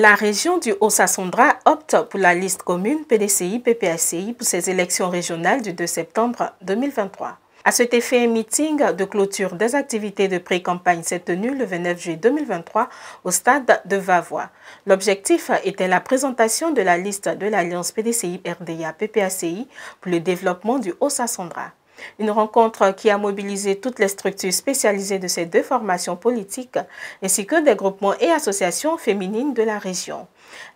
La région du Haut-Sassandra opte pour la liste commune PDCI-PPACI pour ses élections régionales du 2 septembre 2023. À cet effet, un meeting de clôture des activités de pré-campagne s'est tenu le 29 juillet 2023 au stade de Vavois. L'objectif était la présentation de la liste de l'Alliance PDCI-RDA-PPACI pour le développement du Haut-Sassandra. Une rencontre qui a mobilisé toutes les structures spécialisées de ces deux formations politiques, ainsi que des groupements et associations féminines de la région.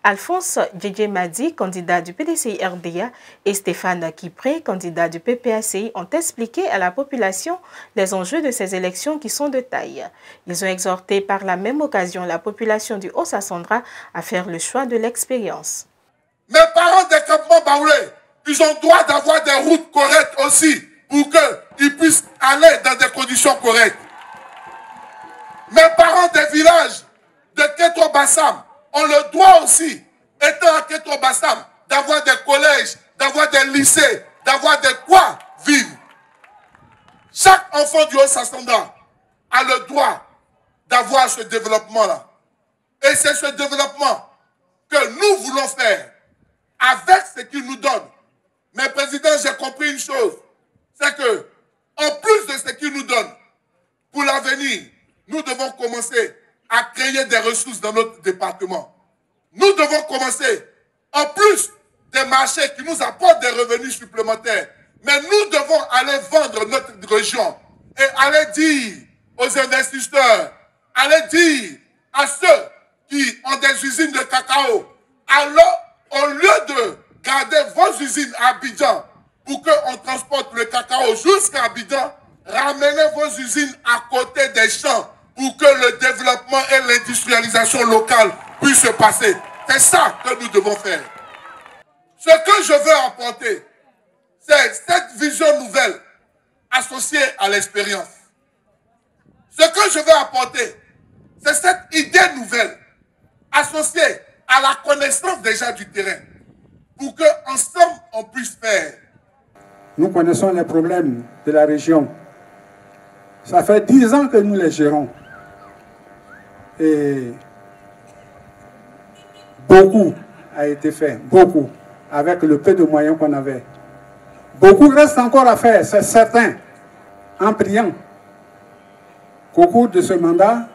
Alphonse Djedje-Madi, candidat du PDCI-RDA, et Stéphane Kipré, candidat du PPACI, ont expliqué à la population les enjeux de ces élections qui sont de taille. Ils ont exhorté par la même occasion la population du Haut-Sassandra à faire le choix de l'expérience. Mes parents des campements baoulés, ils ont droit d'avoir des routes correctes aussi, pour qu'ils puissent aller dans des conditions correctes. Mes parents des villages de Kétro-Bassam ont le droit aussi, étant à Kétro-Bassam, d'avoir des collèges, d'avoir des lycées, d'avoir de quoi vivre. Chaque enfant du Haut-Sassandra a le droit d'avoir ce développement-là. Et c'est ce développement que nous voulons faire avec ce qu'il nous donne. Mais président, j'ai compris une chose. C'est que, en plus de ce qu'il nous donne, pour l'avenir, nous devons commencer à créer des ressources dans notre département. Nous devons commencer, en plus des marchés qui nous apportent des revenus supplémentaires, mais nous devons aller vendre notre région et aller dire aux investisseurs, aller dire à ceux qui ont des usines de cacao, alors, au lieu de garder vos usines à Abidjan, pour qu'on transporte le cacao jusqu'à Abidjan, ramenez vos usines à côté des champs pour que le développement et l'industrialisation locale puissent se passer. C'est ça que nous devons faire. Ce que je veux apporter, c'est cette vision nouvelle associée à l'expérience. Ce que je veux apporter, c'est cette idée nouvelle associée à la connaissance déjà du terrain pour qu'ensemble on puisse faire. Nous connaissons les problèmes de la région. Ça fait 10 ans que nous les gérons. Et beaucoup a été fait, beaucoup, avec le peu de moyens qu'on avait. Beaucoup reste encore à faire, c'est certain, en priant qu'au cours de ce mandat,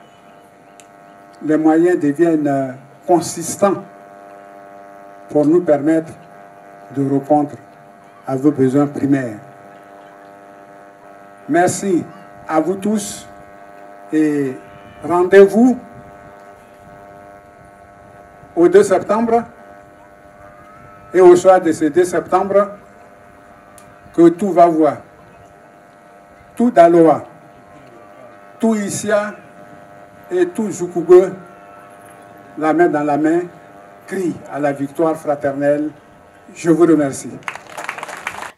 les moyens deviennent consistants pour nous permettre de répondre à vos besoins primaires. Merci à vous tous et rendez-vous au 2 septembre et au soir de ce 2 septembre que tout va voir. Tout Daloa, tout Issia et tout Joukoube, la main dans la main, crient à la victoire fraternelle. Je vous remercie.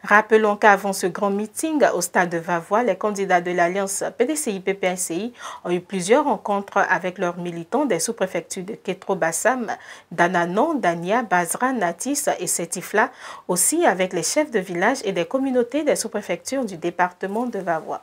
Rappelons qu'avant ce grand meeting au stade de Vavois, les candidats de l'Alliance PDCI-PPACI ont eu plusieurs rencontres avec leurs militants des sous-préfectures de Kétro-Bassam, d'Ananon, Dania, Basra, Natis et Sétifla, aussi avec les chefs de village et des communautés des sous-préfectures du département de Vavois.